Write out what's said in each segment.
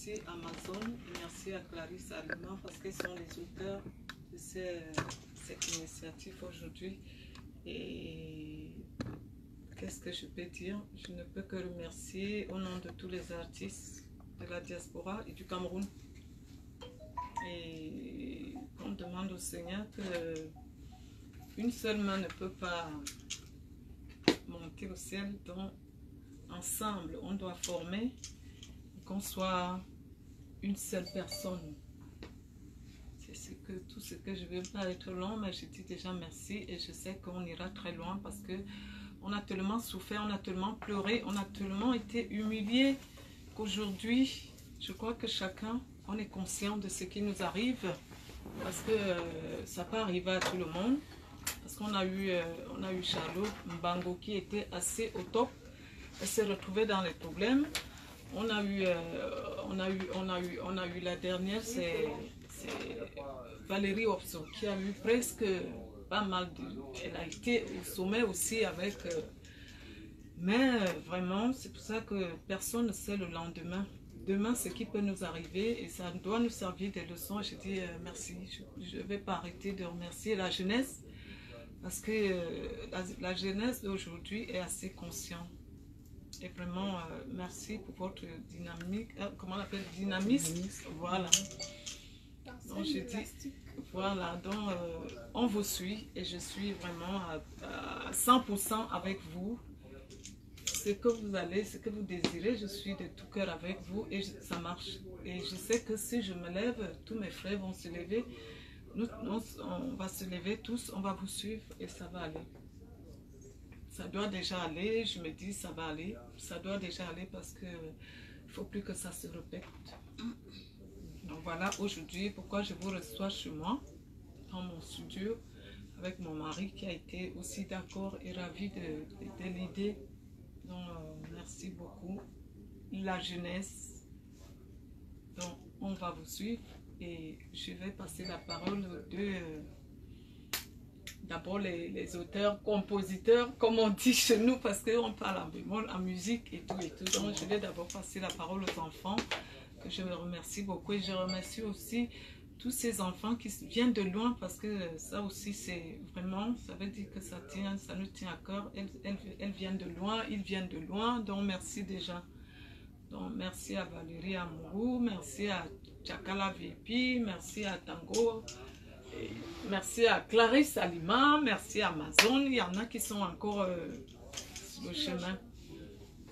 merci à Amazon et merci à Clarisse Alima parce qu'ils sont les auteurs de cette initiative aujourd'hui. Et qu'est-ce que je peux dire? Je ne peux que remercier au nom de tous les artistes de la diaspora et du Cameroun. Et on demande au Seigneur que une seule main ne peut pas monter au ciel, donc ensemble on doit former, qu'on soit une seule personne. C'est tout ce que je ne veux pas être long, mais je dis déjà merci et je sais qu'on ira très loin parce que on a tellement souffert, on a tellement pleuré, on a tellement été humiliés qu'aujourd'hui, je crois que chacun, on est conscient de ce qui nous arrive parce que ça peut arriver à tout le monde. Parce qu'on a eu Charlotte Mbango qui était assez au top. Elle s'est retrouvée dans les problèmes. On a eu la dernière, c'est Valérie Hobson qui a eu presque pas mal de... Elle a été au sommet aussi avec... mais vraiment, c'est pour ça que personne ne sait le lendemain. Demain, ce qui peut nous arriver et ça doit nous servir des leçons. Je dis merci. Je ne vais pas arrêter de remercier la jeunesse parce que la jeunesse d'aujourd'hui est assez consciente. Et vraiment, merci pour votre dynamique, comment on appelle, dynamisme. Voilà. Donc, je dis, voilà, donc on vous suit et je suis vraiment à 100% avec vous. Ce que vous allez, ce que vous désirez, je suis de tout cœur avec vous et ça marche. Et je sais que si je me lève, tous mes frères vont se lever. On va se lever tous, on va vous suivre et ça va aller. Ça doit déjà aller, je me dis ça va aller. Ça doit déjà aller parce que il ne faut plus que ça se répète. Donc voilà, aujourd'hui, pourquoi je vous reçois chez moi, dans mon studio, avec mon mari qui a été aussi d'accord et ravi de l'idée. Donc, merci beaucoup. La jeunesse, donc on va vous suivre et je vais passer la parole d'abord les auteurs, compositeurs, comme on dit chez nous, parce qu'on parle en bémol, en musique et tout et tout. Donc, je vais d'abord passer la parole aux enfants, que je remercie beaucoup et je remercie aussi tous ces enfants qui viennent de loin parce que ça aussi c'est vraiment, ça veut dire que ça nous tient à cœur. Elles viennent de loin, ils viennent de loin, donc merci déjà. Donc merci à Valérie Amourou, merci à Tchakala VP, merci à Tango, et merci à Clarisse Alima, merci à Amazon. Il y en a qui sont encore sur le chemin.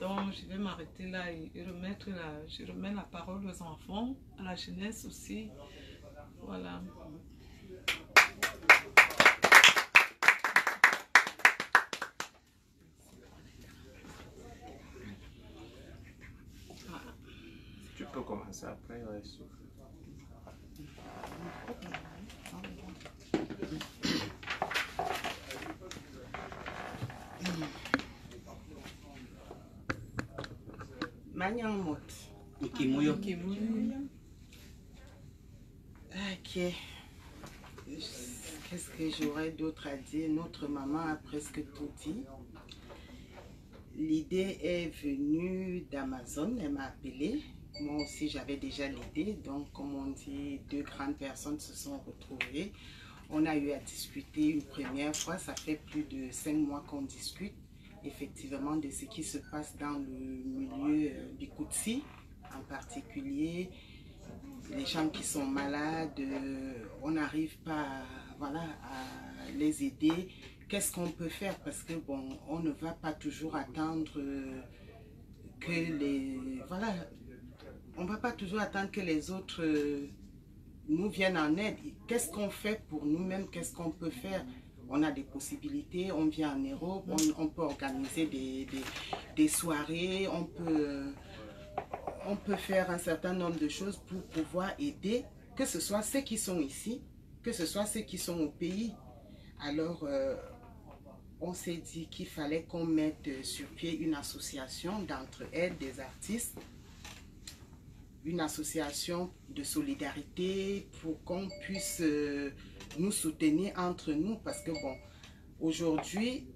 Donc je vais m'arrêter là et je remets la parole aux enfants, à la jeunesse aussi. Voilà. Voilà. Tu peux commencer après. Ouais, Manyang Ikimuyo. Ok. Qu'est-ce que j'aurais d'autre à dire? Notre maman a presque tout dit. L'idée est venue d'Amazon, elle m'a appelé. Moi aussi j'avais déjà l'idée, donc comme on dit, deux grandes personnes se sont retrouvées. On a eu à discuter une première fois, ça fait plus de 5 mois qu'on discute effectivement de ce qui se passe dans le milieu du Koutsi, en particulier les gens qui sont malades, on n'arrive pas à les aider. Qu'est-ce qu'on peut faire? Parce que bon, on ne va pas toujours attendre on va pas toujours attendre que les autres nous viennent en aide. Qu'est-ce qu'on fait pour nous-mêmes? Qu'est-ce qu'on peut faire? On a des possibilités, on vient en Europe, on peut organiser des soirées, on peut faire un certain nombre de choses pour pouvoir aider, que ce soit ceux qui sont ici, que ce soit ceux qui sont au pays. Alors, on s'est dit qu'il fallait qu'on mette sur pied une association d'entraide des artistes, une association de solidarité pour qu'on puisse nous soutenir entre nous. Parce que bon, aujourd'hui,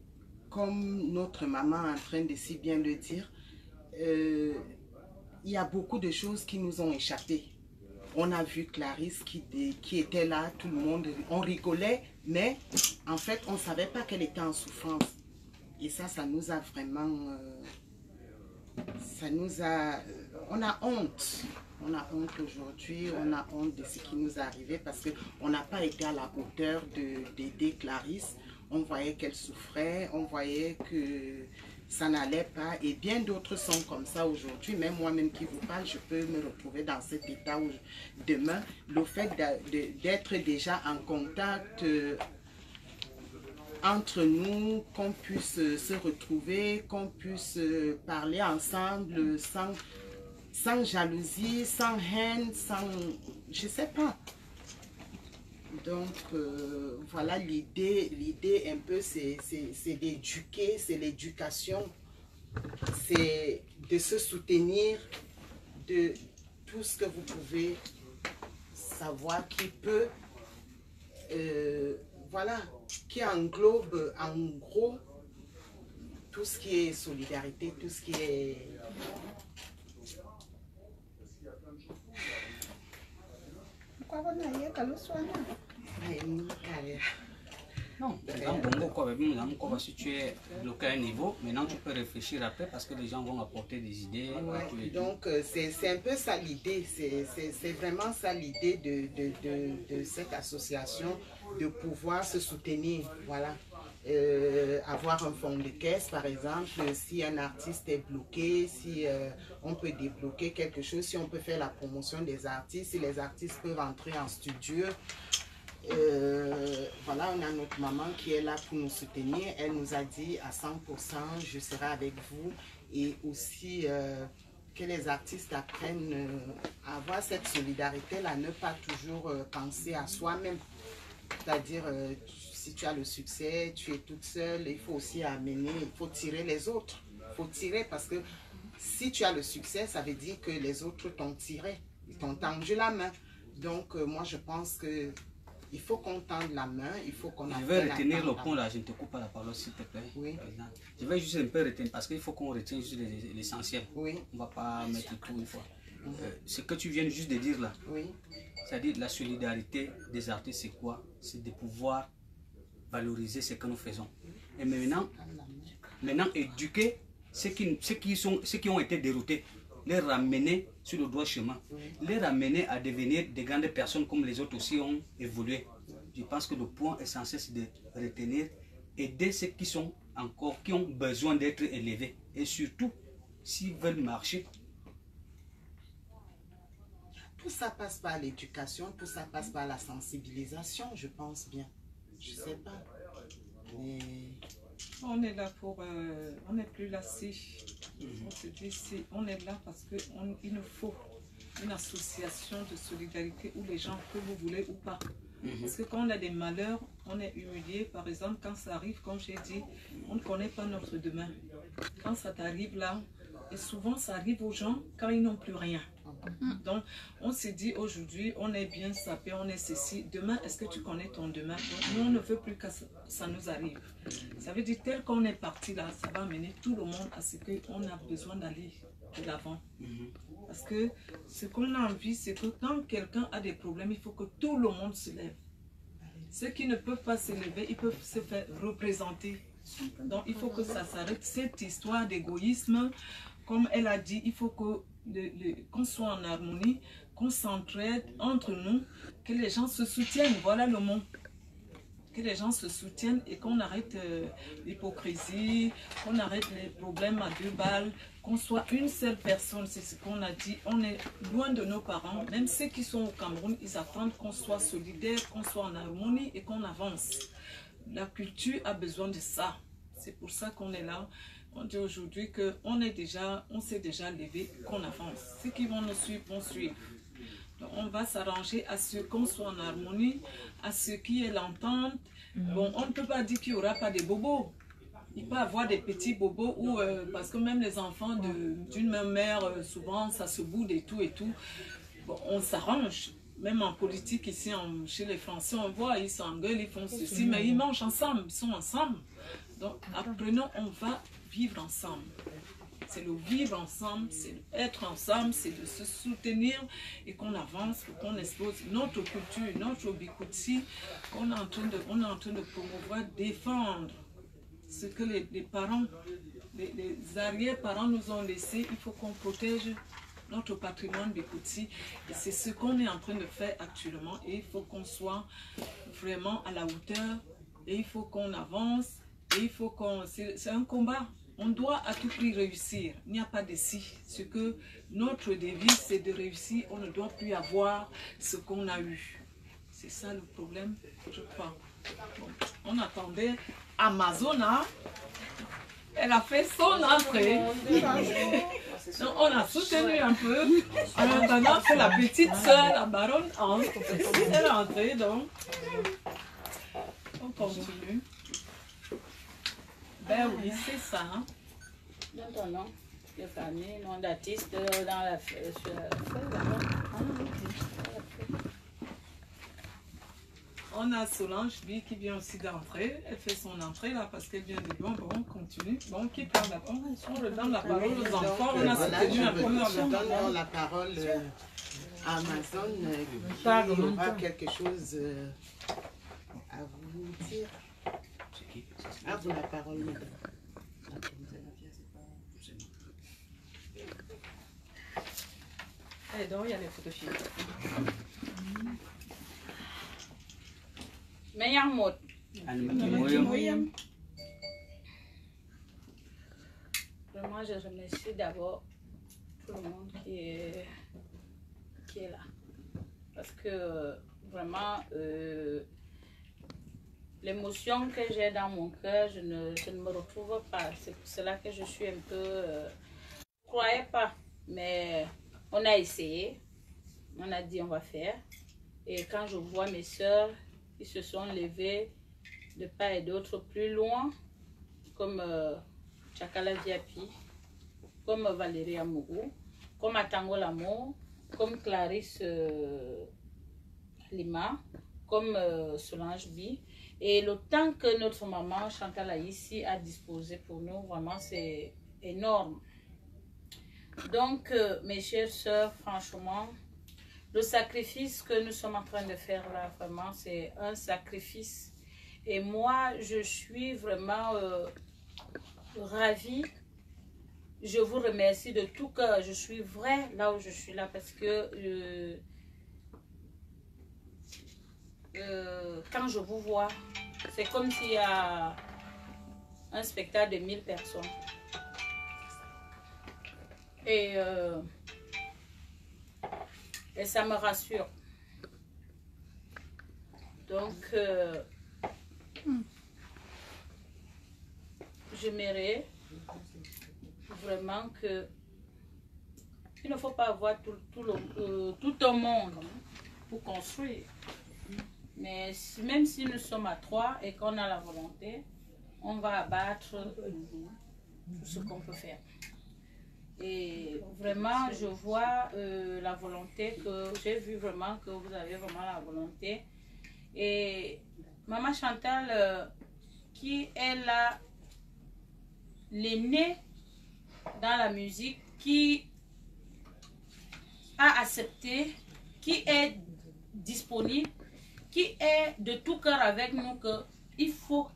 comme notre maman est en train de si bien le dire, il y a beaucoup de choses qui nous ont échappé. On a vu Clarisse qui était là, tout le monde, on rigolait, mais en fait, on ne savait pas qu'elle était en souffrance. Et ça nous a vraiment... on a honte. On a honte aujourd'hui, on a honte de ce qui nous est arrivé parce qu'on n'a pas été à la hauteur d'aider Clarisse. On voyait qu'elle souffrait, on voyait que ça n'allait pas. Et bien d'autres sont comme ça aujourd'hui. Même moi-même qui vous parle, je peux me retrouver dans cet état où demain, le fait d'être déjà en contact entre nous, qu'on puisse se retrouver, qu'on puisse parler ensemble sans jalousie, sans haine, sans... je sais pas. Donc, voilà, l'idée un peu, c'est d'éduquer, c'est l'éducation, c'est de se soutenir de tout ce que vous pouvez savoir qui peut, voilà, qui englobe en gros tout ce qui est solidarité, tout ce qui est... Non, dans Bongo, quoi, si tu es bloqué à un niveau, maintenant tu peux réfléchir après parce que les gens vont apporter des idées. Ouais, donc c'est un peu ça l'idée, c'est vraiment ça l'idée de cette association, de pouvoir se soutenir, voilà. Avoir un fonds de caisse par exemple, si un artiste est bloqué, si on peut débloquer quelque chose, si on peut faire la promotion des artistes, si les artistes peuvent entrer en studio. Voilà, on a notre maman qui est là pour nous soutenir. Elle nous a dit à 100% je serai avec vous, et aussi que les artistes apprennent à avoir cette solidarité là, ne pas toujours penser à soi-même, c'est-à-dire si tu as le succès, tu es toute seule, il faut aussi amener, il faut tirer les autres, il faut tirer parce que si tu as le succès, ça veut dire que les autres t'ont tiré, ils t'ont tendu la main. Donc moi je pense que il faut qu'on tende la main, il faut qu'on... Je vais retenir le point là, je ne te coupe pas la parole s'il te plaît. Oui. Je vais juste un peu retenir parce qu'il faut qu'on retienne juste l'essentiel. Oui. On ne va pas mettre tout une fois. Ce que tu viens juste de dire là, oui. C'est-à-dire la solidarité des artistes, c'est quoi? C'est de pouvoir valoriser ce que nous faisons. Et maintenant éduquer ceux qui ont été déroutés, les ramener sur le droit chemin, les ramener à devenir des grandes personnes comme les autres aussi ont évolué. Je pense que le point essentiel, c'est de retenir, aider ceux qui sont encore, qui ont besoin d'être élevés. Et surtout, s'ils veulent marcher. Tout ça passe par l'éducation, tout ça passe par la sensibilisation, je pense bien. Je ne sais pas. Mais... On est là pour... on n'est plus là si... On se dit si on est là parce qu'il nous faut une association de solidarité où les gens, que vous voulez ou pas. Parce que quand on a des malheurs, on est humilié. Par exemple, quand ça arrive, comme j'ai dit, on ne connaît pas notre demain. Quand ça t'arrive là, et souvent ça arrive aux gens quand ils n'ont plus rien. Donc, on s'est dit aujourd'hui, on est bien sapé, on est ceci. Demain, est-ce que tu connais ton demain? Donc, nous, on ne veut plus que ça nous arrive. Ça veut dire, tel qu'on est parti là, ça va amener tout le monde à ce qu'on a besoin d'aller de l'avant. Parce que ce qu'on a envie, c'est que quand quelqu'un a des problèmes, il faut que tout le monde se lève. Ceux qui ne peuvent pas se lever, ils peuvent se faire représenter. Donc, il faut que ça s'arrête. Cette histoire d'égoïsme, comme elle a dit, il faut que qu'on soit en harmonie, qu'on s'entraide entre nous, que les gens se soutiennent, voilà le mot. Que les gens se soutiennent et qu'on arrête l'hypocrisie, qu'on arrête les problèmes à deux balles, qu'on soit une seule personne, c'est ce qu'on a dit. On est loin de nos parents, même ceux qui sont au Cameroun, ils attendent qu'on soit solidaire, qu'on soit en harmonie et qu'on avance. La culture a besoin de ça. C'est pour ça qu'on est là. On dit aujourd'hui qu'on s'est déjà levé, qu'on avance. Ceux qui vont nous suivre vont suivre. Donc on va s'arranger à ce qu'on soit en harmonie, à ce qui est l'entente. Bon, on ne peut pas dire qu'il n'y aura pas de bobos. Il peut y avoir des petits bobos où, parce que même les enfants d'une même mère, souvent ça se boude et tout et tout. Bon, on s'arrange. Même en politique ici, chez les Français, on voit, ils s'engueulent, ils font ceci, mais ils mangent ensemble, ils sont ensemble. Donc apprenons, on va vivre ensemble. c'est le vivre ensemble, c'est être ensemble, c'est de se soutenir et qu'on avance, qu'on expose notre culture, notre Bikutsi, on est en train de promouvoir, défendre ce que les parents, les arrière-parents nous ont laissé. Il faut qu'on protège notre patrimoine Bikutsi et c'est ce qu'on est en train de faire actuellement et il faut qu'on soit vraiment à la hauteur et il faut qu'on avance et il faut qu'on... C'est un combat. On doit à tout prix réussir. Il n'y a pas de si. Ce que notre devise, c'est de réussir. On ne doit plus avoir ce qu'on a eu. C'est ça le problème, je crois. Bon, on attendait Amazona. Elle a fait son entrée. Donc on a soutenu un peu. En attendant que la petite sœur, la baronne, entre. Elle est entrée, donc on continue. Ben oui, c'est ça. Dans ton nom de famille, nom d'artiste, dans la feuille, sur la feuille là-bas. On a Solange B qui vient aussi d'entrer. Elle fait son entrée là parce qu'elle vient de Lyon. Bon, on continue. Bon, qui parle d'abord? On redonne la parole aux enfants. On a soutenu un peu. Je donne la parole à Amazon qui aura quelque chose à vous dire. À vous la parole, madame. Et donc, il y a les photofilms. Meilleur mot. Vraiment, je remercie d'abord tout le monde qui est là. Parce que vraiment, l'émotion que j'ai dans mon cœur, je ne me retrouve pas. C'est pour cela que je suis un peu... je ne croyais pas, mais on a essayé. On a dit on va faire. Et quand je vois mes soeurs qui se sont levées de part et d'autre plus loin, comme Chakala Viapi, comme Valérie Amourou, comme Atango Lamour, comme Clarisse Lima, comme Solange B. Et le temps que notre maman Chantal Aïssi a disposé pour nous, vraiment c'est énorme. Donc mes chères sœurs, franchement, le sacrifice que nous sommes en train de faire là, vraiment c'est un sacrifice. Et moi, je suis vraiment ravie. Je vous remercie de tout cœur. Je suis vraie là où je suis là parce que quand je vous vois, c'est comme s'il y a un spectacle de 1000 personnes. Et ça me rassure. Donc, j'aimerais vraiment que il ne faut pas avoir tout un monde pour construire. Mais même si nous sommes à 3 et qu'on a la volonté, on va abattre tout ce qu'on peut faire. Et vraiment, je vois la volonté que j'ai vu vraiment que vous avez vraiment la volonté. Et Maman Chantal, qui est là, l'aînée dans la musique, qui a accepté, qui est disponible, qui est de tout cœur avec nous, qu'il faut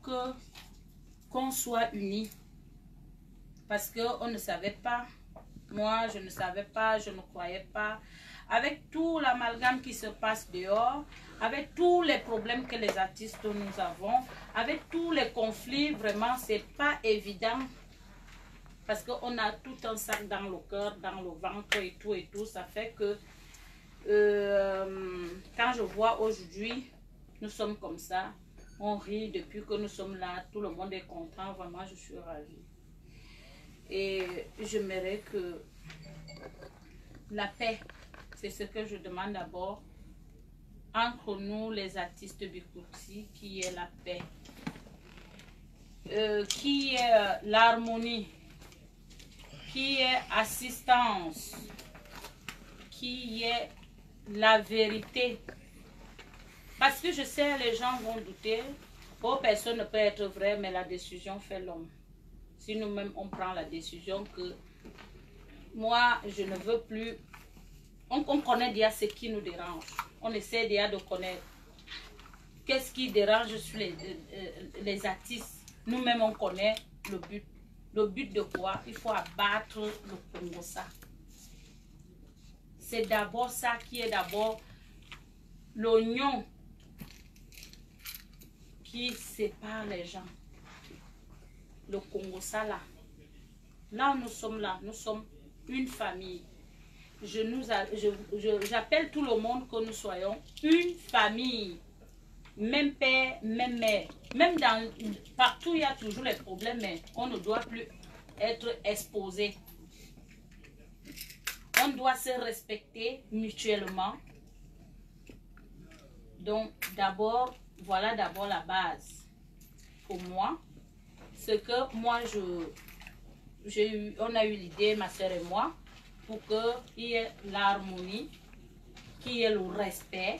qu'on soit unis. Parce qu'on ne savait pas, moi je ne savais pas, je ne croyais pas. Avec tout l'amalgame qui se passe dehors, avec tous les problèmes que les artistes nous avons, avec tous les conflits, vraiment c'est pas évident. Parce qu'on a tout un sac dans le cœur, dans le ventre et tout, ça fait que quand je vois aujourd'hui, nous sommes comme ça, on rit depuis que nous sommes là, tout le monde est content, vraiment je suis ravie. Et j'aimerais que la paix, c'est ce que je demande d'abord, entre nous les artistes Bikutsi, qui est la paix, qui est l'harmonie, qui est assistance, qui est la vérité. Parce que je sais, les gens vont douter, oh, personne ne peut être vrai, mais la décision fait l'homme. Si nous-mêmes, on prend la décision que moi, je ne veux plus. On connaît déjà ce qui nous dérange. On essaie déjà de connaître qu'est-ce qui dérange sur les artistes. Nous-mêmes, on connaît le but. Le but de quoi? Il faut abattre le Congo-ça. C'est d'abord ça qui est d'abord l'oignon qui sépare les gens. Le Congo-ça là. Là où nous sommes là, nous sommes une famille. J'appelle tout le monde que nous soyons une famille. Même père, même mère. Même partout, il y a toujours les problèmes, mais on ne doit plus être exposé. On doit se respecter mutuellement. Donc, d'abord, voilà d'abord la base. Pour moi, ce que moi, on a eu l'idée, ma soeur et moi, pour qu'il y ait l'harmonie, qu'il y ait le respect,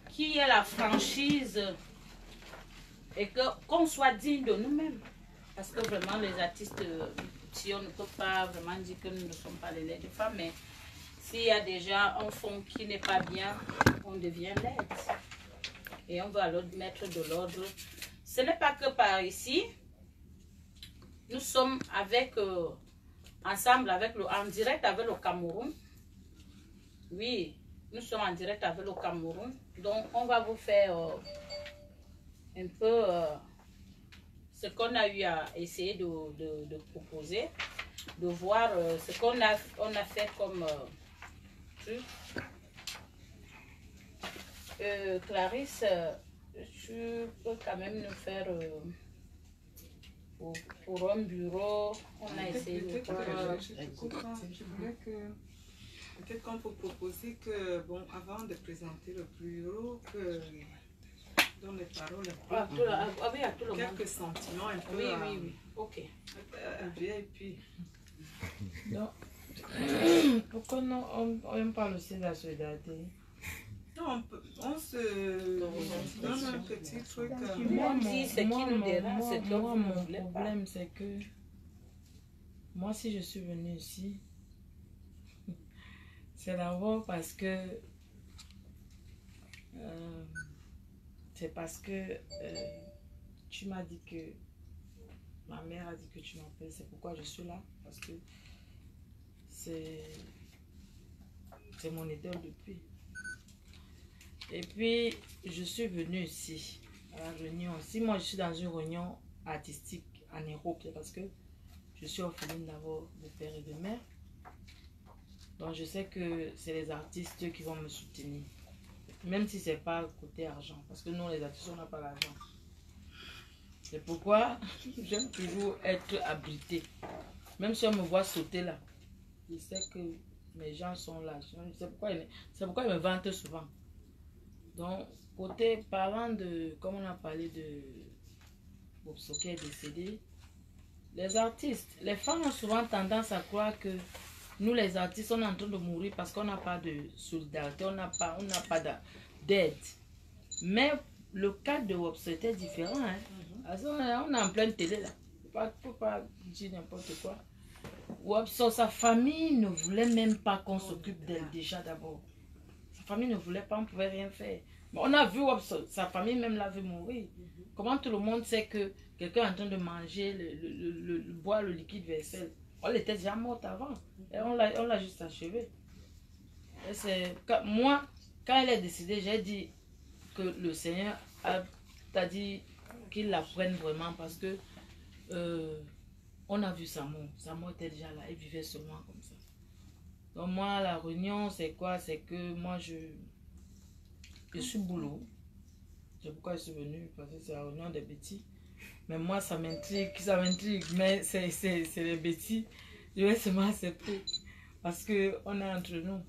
qu'il y ait la franchise et qu'on soit digne de nous-mêmes. Parce que vraiment, les artistes, si on ne peut pas vraiment dire que nous ne sommes pas les laides de femmes, mais s'il y a déjà un fond qui n'est pas bien, on devient laide. Et on va alors mettre de l'ordre. Ce n'est pas que par ici, nous sommes avec, ensemble, en direct avec le Cameroun. Oui, nous sommes en direct avec le Cameroun. Donc, on va vous faire un peu ce qu'on a eu à essayer de proposer, de voir ce qu'on a fait comme truc. Clarisse, tu peux quand même nous faire pour un bureau, on a essayé de voir. Peut-être qu'on peut proposer que, bon, avant de présenter le bureau, que dans les paroles, quelques sentiments un peu. Oui, ok. Et puis. Donc, pourquoi non, on parle aussi de la solidarité? Non, on se donne un petit truc. Moi, mon problème, c'est que moi, si je suis venue ici, c'est d'abord parce que tu m'as dit que ma mère a dit que tu m'appelles, c'est pourquoi je suis là, parce que c'est mon idole depuis. Et puis je suis venue ici à la réunion. Si moi je suis dans une réunion artistique en Europe, c'est parce que je suis orpheline d'abord de père et de mère. Donc je sais que c'est les artistes qui vont me soutenir. Même si c'est pas côté argent. Parce que nous les artistes on n'a pas l'argent. C'est pourquoi j'aime toujours être abritée. Même si on me voit sauter là. Je sais que mes gens sont là. C'est pourquoi ils me vantent souvent. Donc côté parlant de, comme on a parlé de Bobso qui est décédé, les artistes, les femmes ont souvent tendance à croire que nous les artistes, on est en train de mourir parce qu'on n'a pas de solidarité, on n'a pas d'aide. Mais le cas de Bobso était différent. Hein? On est en pleine télé là. Il ne faut pas dire n'importe quoi. Bobso, sa famille ne voulait même pas qu'on s'occupe d'elle déjà d'abord. Sa famille ne voulait pas, on ne pouvait rien faire. Mais on a vu Bobso, sa famille même l'a vu mourir. Comment tout le monde sait que quelqu'un est en train de manger, boire le liquide vaisselle? On était déjà morte avant. Et on l'a juste achevé. Moi, quand elle est décédée, j'ai dit que le Seigneur t'a dit qu'il la prenne vraiment parce que on a vu sa mort. Sa mort était déjà là. Elle vivait seulement comme ça. Donc moi, la réunion, c'est quoi? C'est que moi, je suis boulot. C'est pourquoi je suis venue, parce que c'est la réunion des bêtis. Mais moi, ça m'intrigue, mais c'est les bêtis. Je vais seulement accepter parce qu'on est entre nous.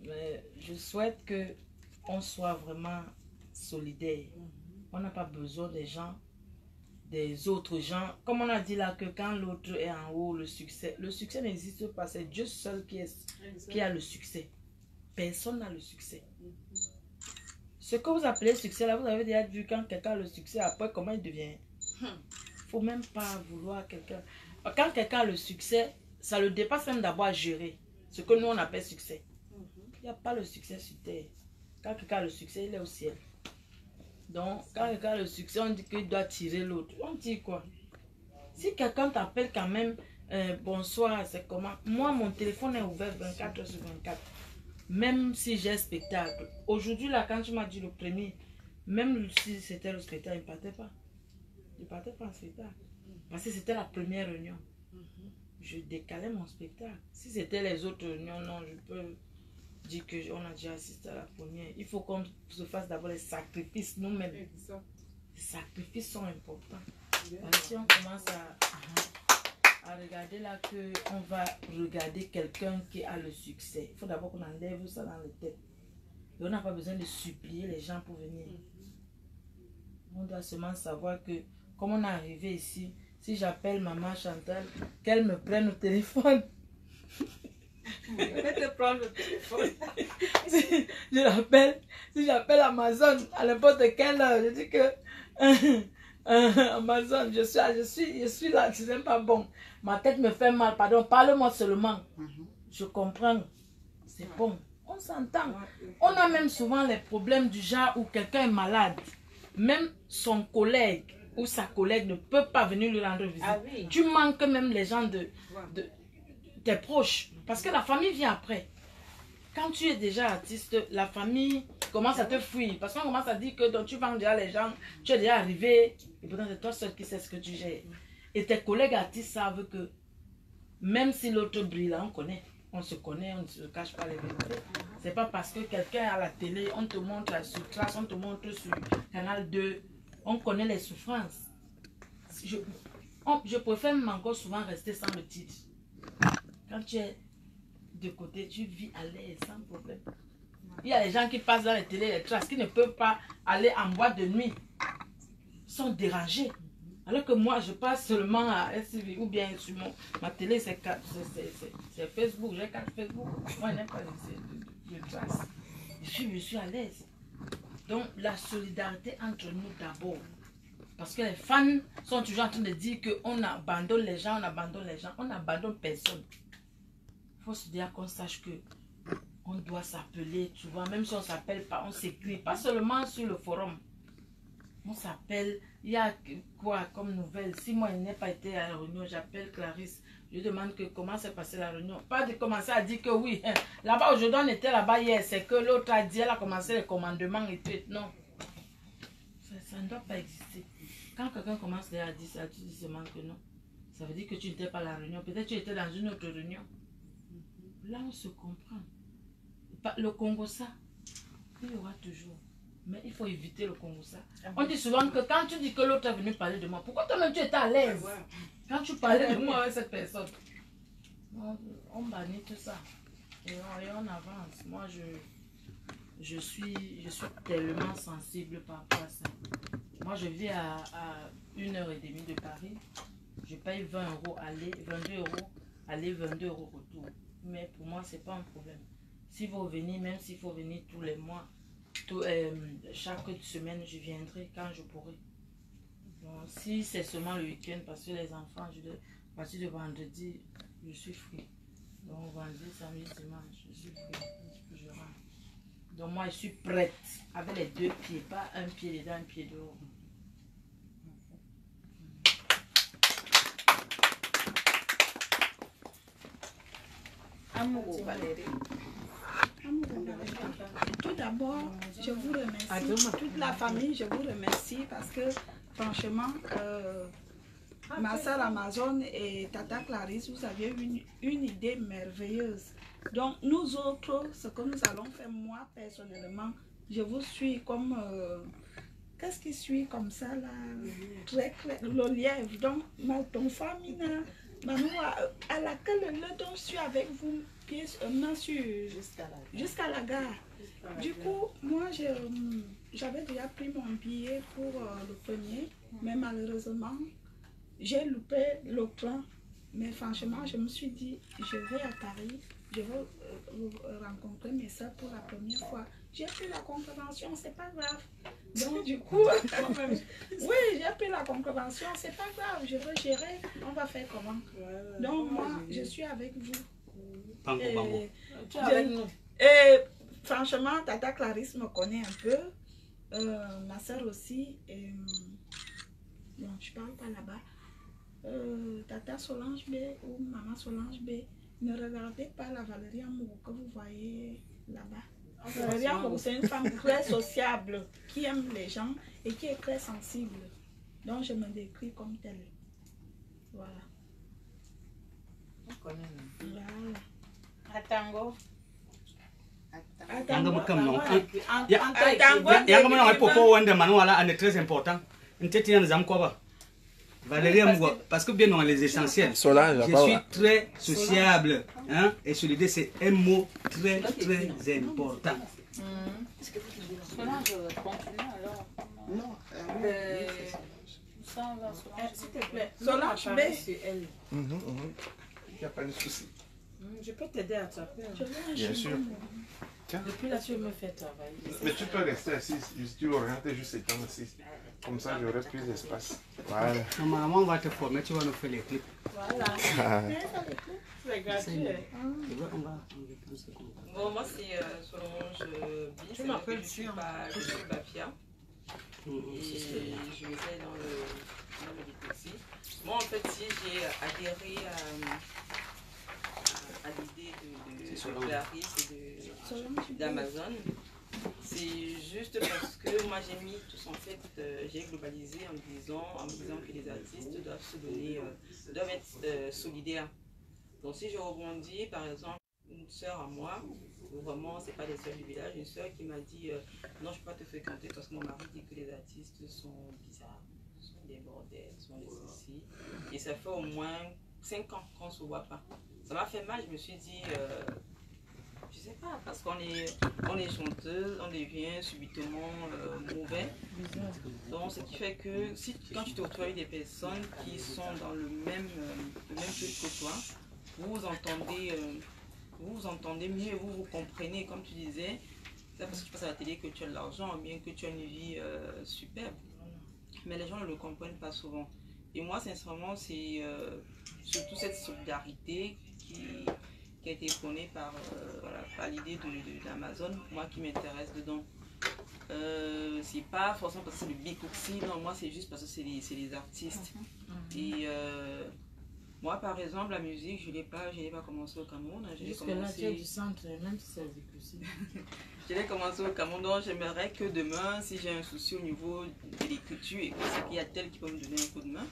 Mais je souhaite qu'on soit vraiment solidaires. On n'a pas besoin des gens, des autres gens. Comme on a dit là, que quand l'autre est en haut, le succès n'existe pas. C'est Dieu seul qui a le succès. Personne n'a le succès. Ce que vous appelez succès là, vous avez déjà vu quand quelqu'un a le succès, après comment il devient. Il ne faut même pas vouloir quelqu'un. quand quelqu'un a le succès, ça le dépasse même d'abord à gérer. Ce que nous, on appelle succès. Il n'y a pas le succès sur terre. Quand quelqu'un a le succès, il est au ciel. Donc, quand quelqu'un a le succès, on dit qu'il doit tirer l'autre. On dit quoi? Si quelqu'un t'appelle quand même, bonsoir, c'est comment? Moi, mon téléphone est ouvert 24 heures sur 24. Même si j'ai un spectacle. Aujourd'hui, là, quand tu m'as dit le premier, même si c'était le spectacle, il ne partait pas. Il ne partait pas en spectacle. Parce que c'était la première réunion. Je décalais mon spectacle. Si c'était les autres réunions, non, je peux dire qu'on a déjà assisté à la première. Il faut qu'on se fasse d'abord les sacrifices nous-mêmes. Les sacrifices sont importants. Parce que si on commence à regarder là qu'on va regarder quelqu'un qui a le succès, il faut d'abord qu'on enlève ça dans la tête. Et on n'a pas besoin de supplier les gens pour venir. On doit seulement savoir que, comme on est arrivé ici, si j'appelle maman Chantal, qu'elle me prenne au téléphone. Je vais te prendre le téléphone. Si j'appelle Amazon à n'importe quelle heure, je dis que Amazon, je suis là, ce n'est pas bon. Ma tête me fait mal, pardon, parle-moi seulement. Je comprends. C'est bon. On s'entend. On a même souvent les problèmes du genre où quelqu'un est malade. Même son collègue ou sa collègue ne peut pas venir lui rendre visite. Ah oui. Tu manques même les gens de tes proches. Parce que la famille vient après. Quand tu es déjà artiste, la famille commence à te fuir. Parce qu'on commence à dire que donc, tu vends déjà les gens, tu es déjà arrivé. Et pourtant, c'est toi seul qui sais ce que tu gères. Et tes collègues artistes savent que même si l'autre brille là, on connaît. On se connaît, on ne se cache pas les vérités. C'est pas parce que quelqu'un à la télé, on te montre sur Trace, on te montre sur Canal 2. On connaît les souffrances. Je préfère même encore souvent rester sans le titre. Quand tu es de côté, tu vis à l'aise, sans problème. Il y a les gens qui passent dans les télés, les Traces, qui ne peuvent pas aller en boîte de nuit. Ils sont dérangés. Alors que moi, je passe seulement à SCV ou bien sur ma télé, c'est Facebook. J'ai 4 Facebook. Moi, je n'ai pas de Traces. Je suis à l'aise. Donc, la solidarité entre nous d'abord. Parce que les fans sont toujours en train de dire qu'on abandonne les gens, on abandonne les gens. On n'abandonne personne. Il faut se dire qu'on sache que on doit s'appeler, tu vois, même si on ne s'appelle pas, on s'écrit. Pas seulement sur le forum. On s'appelle, il y a quoi comme nouvelle? Si moi, je n'ai pas été à la réunion, j'appelle Clarisse. Je demande que comment s'est passée la réunion. Pas de commencer à dire que oui, là-bas, aujourd'hui, on était là-bas hier. C'est que l'autre a dit, elle a commencé les commandements et tout. Non. Ça ne doit pas exister. Quand quelqu'un commence à dire ça, tu dis seulement que non. Ça veut dire que tu n'étais pas à la réunion. Peut-être que tu étais dans une autre réunion. Là, on se comprend. Le Congo, ça, il y aura toujours. Mais il faut éviter le Congo, ça. On dit souvent que quand tu dis que l'autre est venu parler de moi, pourquoi toi-même tu étais à l'aise quand tu parlais de moi avec cette personne? On bannit tout ça. Et on avance. Moi, je suis tellement sensible par rapport à ça. Moi, je vis à 1h30 de Paris. Je paye 20 € aller, 22 € aller, 22 € retour. Mais pour moi, ce n'est pas un problème. S'il faut venir, même s'il faut venir tous les mois, chaque semaine, je viendrai quand je pourrai. Donc, si c'est seulement le week-end, parce que les enfants, à partir de vendredi, je suis free. Donc, vendredi, samedi, dimanche, je suis free. Je rentre. Donc, moi, je suis prête avec les 2 pieds, pas un pied dedans, un pied dehors. Amour, Valérie. Tout d'abord, je vous remercie, toute la famille, je vous remercie parce que franchement, ma soeur Amazon et Tata Clarisse, vous avez une idée merveilleuse. Donc nous autres, ce que nous allons faire, moi personnellement, je vous suis comme... Qu'est-ce qui suit comme ça là? Le lièvre. Donc, ton famille, à laquelle je suis avec vous, main sur jusqu'à la gare. Du coup, moi, j'avais déjà pris mon billet pour le premier, mais malheureusement, j'ai loupé le train. Mais franchement, je me suis dit, je vais à Paris, je vais rencontrer mes soeurs pour la première fois. J'ai pris la compréhension, c'est pas grave. Donc, du coup, oui, j'ai pris la compréhension. C'est pas grave, je veux gérer. On va faire comment? Donc, moi, je suis avec vous. Et, Tu es avec nous. et franchement, Tata Clarisse me connaît un peu. Ma soeur aussi. Et, bon, je parle pas là-bas. Tata Solange B ou Maman Solange B, ne regardez pas la Valérie Amourou que vous voyez là-bas. Valérie Amourou, c'est une femme très sociable, qui aime les gens et qui est très sensible. Donc, je me décris comme telle. Voilà. On connaît. Voilà. Atango. Yanga mukam non. Atango. Yanga mukam ay popo wande manuala est très important. Nteti yan zam ko ba. Valérie Amourou, parce que bien dans les essentiels. Solange, je suis très sociable, hein, et solidaire, c'est un mot très très important. Solange, continue alors. Non, Ça va, s'il te plaît. Solange B. Il n'y a pas de souci. Je peux t'aider à taper. Bien sûr. Depuis là, tu me fais travailler. Mais tu peux rester assis. Tu orientes juste étant assis. Comme ça, j'aurai plus d'espace. Voilà. Normalement, on va te former, tu vas nous faire les clips. Voilà. C'est gratuit. Bon, moi, c'est Solange B. Tu m'appelles je suis Bafia. Et je vais dans le aussi. Moi, en fait, si j'ai adhéré à l'idée de Clarisse et d'Amazon, c'est juste parce que moi j'ai mis tous en fait, j'ai globalisé en me disant que les artistes doivent se donner, doivent être solidaires. Donc si je rebondis, par exemple, une soeur à moi, vraiment c'est pas des soeurs du village, une soeur qui m'a dit non, je peux pas te fréquenter parce que mon mari dit que les artistes sont bizarres, sont des bordels, sont des ceci. Et ça fait au moins 5 ans qu'on se voit pas. Ça m'a fait mal, je me suis dit je sais pas, parce qu'on est chanteuse, on devient subitement mauvais. Donc, ce qui fait que quand tu te retrouves avec des personnes qui sont dans le même truc que toi, vous vous entendez mieux, vous comprenez, comme tu disais. C'est parce que tu passes à la télé que tu as de l'argent, bien que tu as une vie superbe. Mais les gens ne le comprennent pas souvent. Et moi, sincèrement, c'est surtout cette solidarité qui a été prônée par l'idée d'Amazon, moi qui m'intéresse dedans. C'est pas forcément parce que c'est le big aussi, non, moi c'est juste parce que c'est les artistes. Et moi par exemple, la musique, je n'ai pas commencé au Cameroun. Jusque là, tu es du centre, même si c'est le big aussi. Je l'ai commencé au Cameroun, donc j'aimerais que demain, si j'ai un souci au niveau de l'écriture et que c'est qu'il y a tel qui peut me donner un coup de main,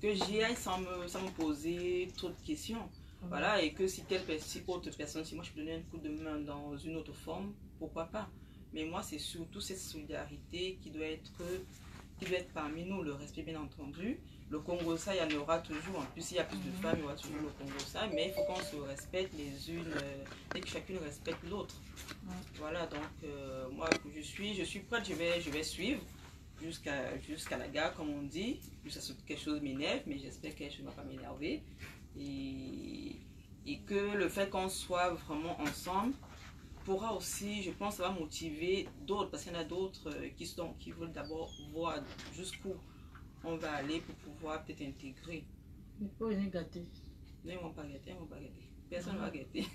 que j'y aille sans me poser trop de questions. Voilà, et que si autre personne, si moi je peux donner un coup de main dans une autre forme, pourquoi pas. Mais moi, c'est surtout cette solidarité qui doit être parmi nous, le respect bien entendu. Le Congo, ça, il y en aura toujours. En plus, s'il y a plus de femmes, il y aura toujours le Congo, ça. Mais il faut qu'on se respecte les unes, et que chacune respecte l'autre. Voilà, donc moi, je suis prête, je vais suivre jusqu'à la gare, comme on dit. Jusqu'à ce que quelque chose m'énerve, mais j'espère que je ne vais pas m'énerver. Et que le fait qu'on soit vraiment ensemble pourra aussi, je pense, ça va motiver d'autres, parce qu'il y en a d'autres qui veulent d'abord voir jusqu'où on va aller pour pouvoir peut-être intégrer. Mais pas une gâter. Non, ils ne vont pas gâter, Personne ne va gâter.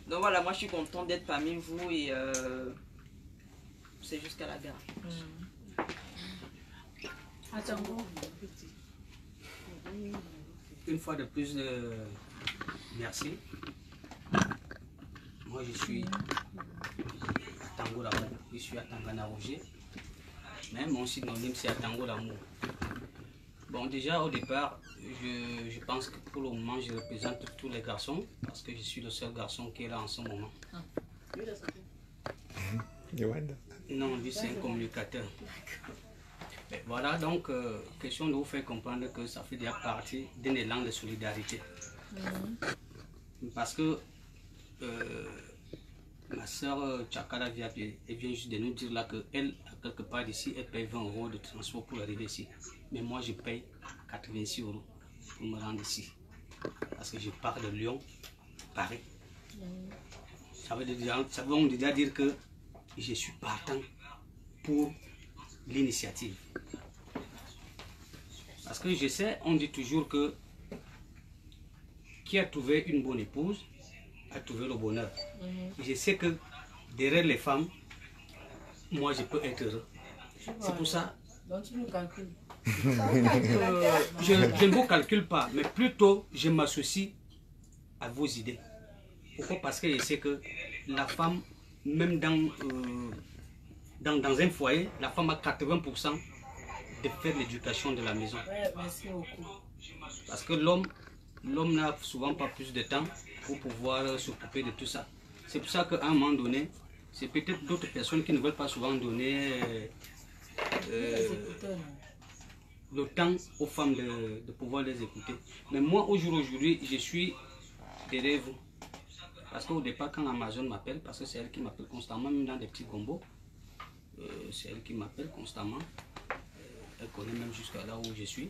Donc voilà, moi je suis contente d'être parmi vous et c'est jusqu'à la gare. Attends. Une fois de plus, merci. Moi, je suis à Tango l'amour. Je suis à Tangana Roger. Même mon synonyme, c'est à Tango l'amour. Bon, déjà au départ, je pense que pour le moment, je représente tous les garçons parce que je suis le seul garçon qui est là en ce moment. Non, lui, c'est un communicateur. Mais voilà, donc, question de vous faire comprendre que ça fait déjà partie d'un élan de solidarité. Parce que ma soeur Tchakala vient juste de nous dire là qu'elle, quelque part d'ici, elle paye 20 € de transport pour arriver ici. Mais moi, je paye 86 € pour me rendre ici. Parce que je pars de Lyon, Paris. Ça veut déjà dire que je suis partant pour l'initiative. Parce que je sais, on dit toujours que qui a trouvé une bonne épouse a trouvé le bonheur. Je sais que derrière les femmes, moi je peux être heureux. C'est pour ça. Donc tu me calcules. Je ne vous calcule pas, mais plutôt je m'associe à vos idées. Pourquoi? Parce que je sais que la femme, même dans un foyer, la femme a 80% de faire l'éducation de la maison. Ouais, merci beaucoup. Parce que l'homme n'a souvent pas plus de temps pour pouvoir s'occuper de tout ça. C'est pour ça qu'à un moment donné, c'est peut-être d'autres personnes qui ne veulent pas souvent donner le temps aux femmes de pouvoir les écouter. Mais moi, aujourd'hui, je suis derrière vous. Parce qu'au départ, quand Amazon m'appelle, parce que c'est elle qui m'appelle constamment, même dans des petits combos, c'est elle qui m'appelle constamment. Elle connaît même jusqu'à là où je suis.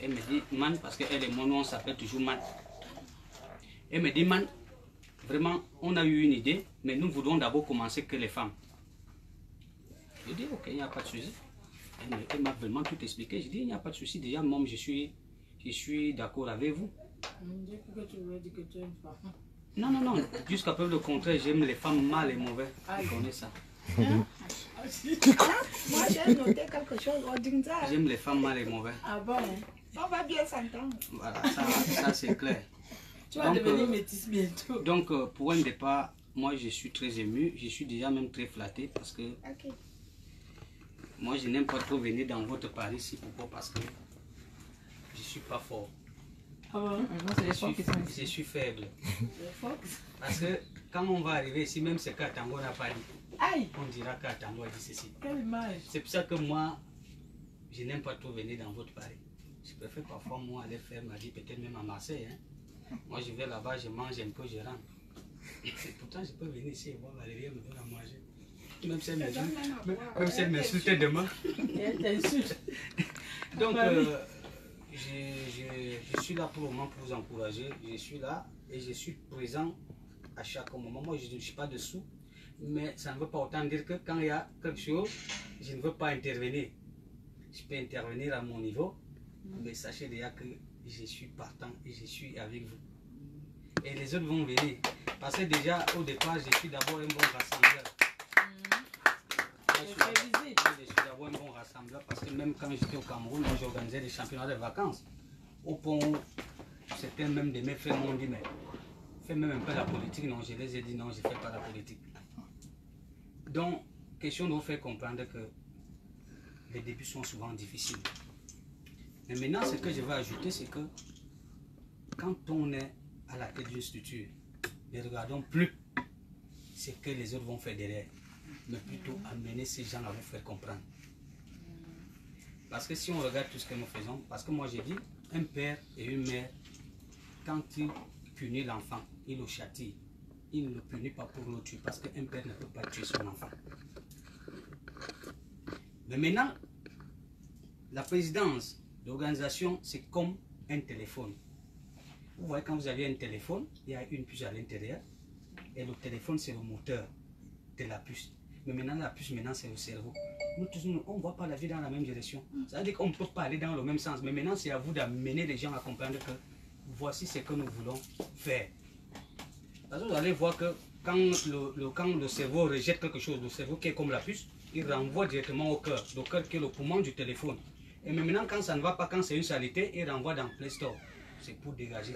Elle me dit, Man, parce qu'elle et moi, nous, on s'appelle toujours Man. Elle me dit, Man, vraiment, on a eu une idée, mais nous voulons d'abord commencer que les femmes. Je dis, ok, il n'y a pas de souci. Elle m'a vraiment tout expliqué. Je dis, il n'y a pas de souci. Déjà, moi, je suis d'accord avec vous. Pourquoi tu veux dire que tu es une femme? Non, non, non. Jusqu'à preuve le contraire, j'aime les femmes mal et mauvaises. Je connais ça. Moi, j'ai noté quelque chose. J'aime les femmes mal et mauvaises. Ah bon? On va bien s'entendre. Voilà, ça c'est clair. Tu vas devenir métisse bientôt. Donc, pour un départ, moi, je suis très ému. Je suis déjà même très flatté parce que moi, je n'aime pas trop venir dans votre Paris ici. Pourquoi? Parce que je ne suis pas fort. Ah bon? Je suis faible. Parce que quand on va arriver ici, même ce qu'Atango n'a pas dit, Aïe! on dira qu'Atango a dit ceci. Quelle image! C'est pour ça que moi, je n'aime pas trop venir dans votre Paris. Je préfère parfois, moi, aller faire ma vie, peut-être même à Marseille. Hein. Moi, je vais là-bas, je mange un peu, je rentre. Pourtant, je peux venir ici et voir Valérie me donne à manger. Même si elle m'insulte demain. Elle t'insulte. Donc, je suis là pour le moment pour vous encourager. Je suis là et je suis présent à chaque moment. Moi, je ne suis pas dessous, mais ça ne veut pas autant dire que quand il y a quelque chose, je ne veux pas intervenir. Je peux intervenir à mon niveau, mais sachez déjà que je suis partant et je suis avec vous. Et les autres vont venir. Parce que déjà, au départ, je suis d'abord un bon rassembleur. Je suis d'abord un bon rassembleur parce que même quand j'étais au Cameroun, j'organisais des championnats de vacances. Au point où certains même de mes frères m'ont dit, mais fais même un peu la politique. Non, je les ai dit, non, je ne fais pas la politique. Donc, question de vous faire comprendre que les débuts sont souvent difficiles. Mais maintenant, ce que je vais ajouter, c'est que quand on est à la tête d'une structure, ne regardons plus ce que les autres vont faire derrière, mais plutôt amener ces gens à vous faire comprendre. Parce que si on regarde tout ce que nous faisons, parce que moi j'ai dit, un père et une mère, quand il punit l'enfant, il le châtie. Il ne le punit pas pour le tuer, parce qu'un père ne peut pas tuer son enfant. Mais maintenant, la présidence d'organisation, c'est comme un téléphone. Vous voyez, quand vous avez un téléphone, il y a une puce à l'intérieur, et le téléphone, c'est le moteur de la puce. Mais maintenant, la puce, maintenant, c'est le cerveau. Nous tous, on ne voit pas la vie dans la même direction. Ça veut dire qu'on ne peut pas aller dans le même sens. Mais maintenant, c'est à vous d'amener les gens à comprendre que voici ce que nous voulons faire. Parce que vous allez voir que quand le cerveau rejette quelque chose, le cerveau qui est comme la puce, il renvoie directement au cœur. Le cœur qui est le poumon du téléphone. Et maintenant, quand ça ne va pas, quand c'est une saleté, il renvoie dans Play Store. C'est pour dégager.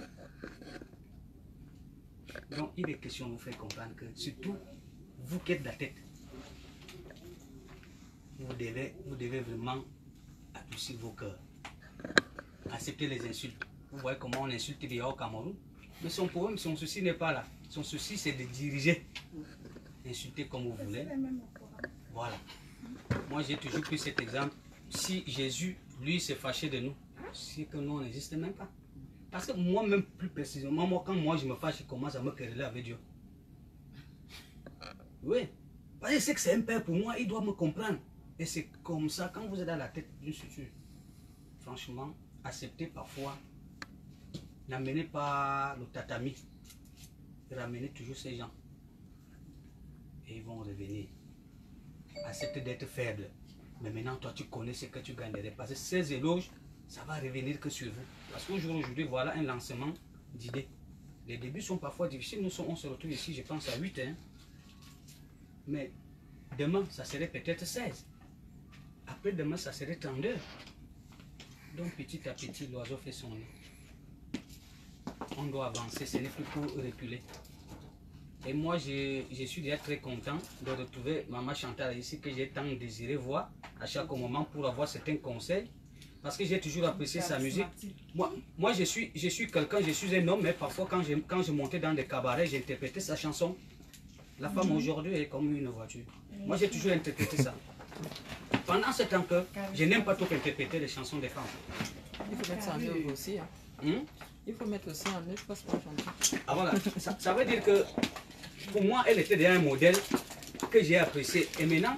Donc, il est question de vous faire comprendre que, surtout, vous qui êtes de la tête, vous devez vraiment adoucir vos cœurs. Accepter les insultes. Vous voyez comment on insulte Bia au Cameroun. Mais son problème, son souci n'est pas là. Son souci, c'est de diriger. Insulter comme vous voulez. Voilà. Moi, j'ai toujours pris cet exemple. Si Jésus, lui, s'est fâché de nous, c'est que nous, on n'existe même pas. Parce que moi-même, plus précisément, quand moi je me fâche, je commence à me quereller avec Dieu. Oui. Parce que je sais que c'est un père pour moi, il doit me comprendre. Et c'est comme ça, quand vous êtes à la tête d'une structure, franchement, acceptez parfois, n'amenez pas le tatami, ramenez toujours ces gens. Et ils vont revenir. accepte d'être faible. Mais maintenant, toi, tu connais ce que tu gagnerais. Parce que ces éloges, ça va revenir que sur vous. Parce qu'aujourd'hui, voilà un lancement d'idées. Les débuts sont parfois difficiles. On se retrouve ici, je pense, à 8. Hein. Mais demain, ça serait peut-être 16. Après demain, ça serait 32. Donc, petit à petit, l'oiseau fait son nid. On doit avancer, ce n'est plus pour reculer. Et moi, je suis déjà très content de retrouver Maman Chantal ici, que j'ai tant désiré voir à chaque moment pour avoir certains conseils. Parce que j'ai toujours apprécié sa musique. Moi je suis quelqu'un, je suis un homme, mais parfois quand je montais dans des cabarets, j'interprétais sa chanson. La femme aujourd'hui est comme une voiture. Moi, j'ai toujours interprété ça. Pendant ce temps que je n'aime pas trop interpréter les chansons des femmes. Il faut mettre ça en œuvre aussi. Hein. Il faut mettre aussi en œuvre parce qu'on chante. Ah voilà, ça veut dire que pour moi, elle était déjà un modèle que j'ai apprécié. Et maintenant,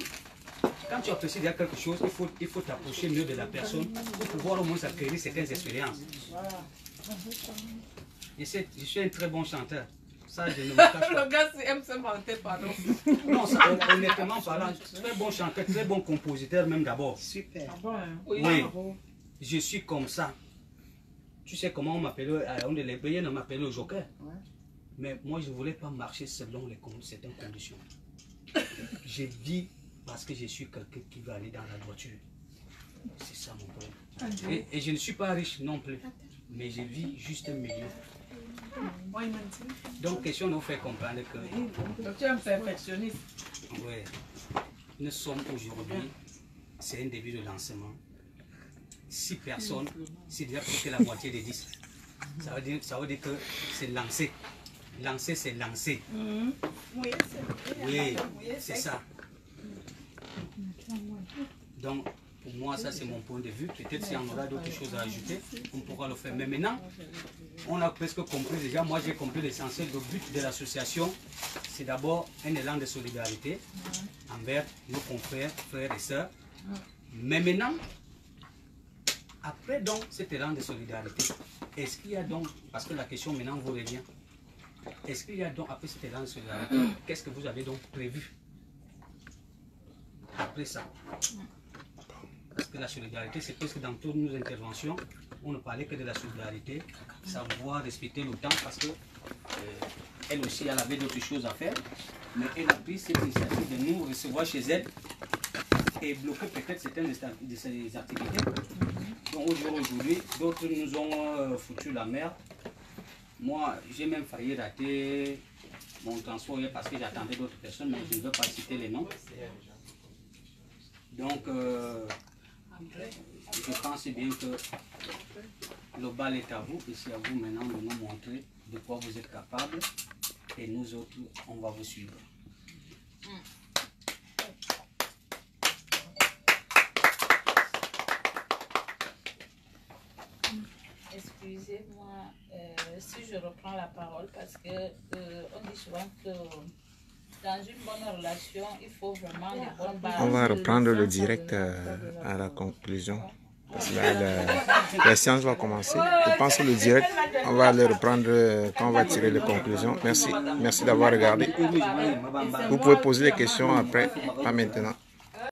quand tu apprécies déjà quelque chose, il faut t'approcher mieux de la personne pour pouvoir au moins acquérir certaines expériences. Je suis un très bon chanteur. Ça, je ne me cache pas. Le gars aime se mentir, pardon. Non, ça, honnêtement parlant, très bon chanteur, très bon compositeur même d'abord. Super. Ah bon, hein? Oui, je suis comme ça. Tu sais comment on m'appelait, les Bayens m'appelaient au Joker. Ouais. Mais moi, je ne voulais pas marcher selon certaines conditions. Je vis parce que je suis quelqu'un qui va aller dans la droiture. C'est ça mon problème. Et je ne suis pas riche non plus. Mais je vis juste un milieu. Donc, question nous fait comprendre que... Donc, tu es un perfectionniste. Oui. Nous sommes aujourd'hui, c'est un début de lancement. 6 personnes, c'est déjà plus que la moitié des 10. Ça veut dire que c'est lancé. Lancer, c'est lancer. Oui, c'est ça. Donc, pour moi, ça c'est mon point de vue. Peut-être s'il y en aura d'autres choses à ajouter, on pourra le faire. Mais maintenant, on a presque compris déjà. Moi, j'ai compris l'essentiel. Le but de l'association, c'est d'abord un élan de solidarité envers nos confrères, frères et sœurs. Mais maintenant, après donc cet élan de solidarité, est-ce qu'il y a donc, parce que la question maintenant vous revient, est-ce qu'il y a donc, après cet élan de solidarité, qu'est-ce que vous avez donc prévu après ça? Parce que la solidarité, c'est presque dans toutes nos interventions, on ne parlait que de la solidarité, savoir respecter le temps, parce que elle aussi, elle avait d'autres choses à faire, mais elle a pris cette initiative de nous recevoir chez elle et bloquer peut-être certaines de ses activités. Donc aujourd'hui, d'autres nous ont foutu la merde. Moi, j'ai même failli rater mon transport parce que j'attendais d'autres personnes, mais je ne veux pas citer les noms. Donc, je pense bien que le bal est à vous, et c'est à vous maintenant de nous montrer de quoi vous êtes capables, et nous autres, on va vous suivre. Excusez-moi si je reprends la parole parce que on dit souvent que dans une bonne relation, il faut vraiment les bonnes bases. On va reprendre le direct à la conclusion. Parce que là, la séance va commencer. Je pense que le direct, on va le reprendre quand on va tirer les conclusions. Merci d'avoir regardé. Vous pouvez poser des questions après, pas maintenant.